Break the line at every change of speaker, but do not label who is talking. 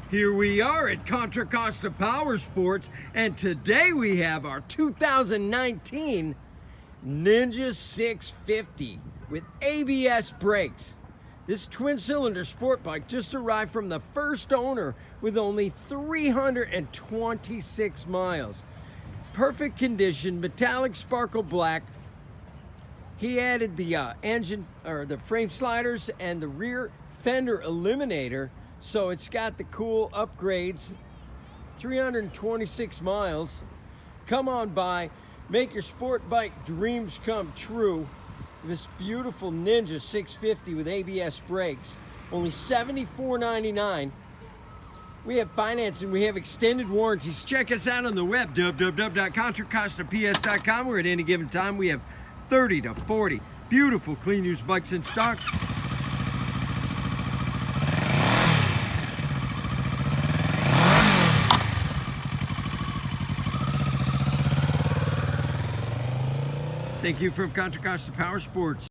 Here we are at Contra Costa Powersports, and today we have our 2019 Ninja 650 with ABS brakes. This twin-cylinder sport bike just arrived from the first owner with only 326 miles. Perfect condition, metallic sparkle black. He added the engine or the frame sliders and the rear fender eliminator, so it's got the cool upgrades. 326 miles. Come on by, make your sport bike dreams come true. This beautiful Ninja 650 with ABS brakes, only $74.99. We have financing, we have extended warranties. Check us out on the web, www.contracostaps.com, where at any given time we have 30 to 40 beautiful clean used bikes in stock. Thank you from Contra Costa Powersports.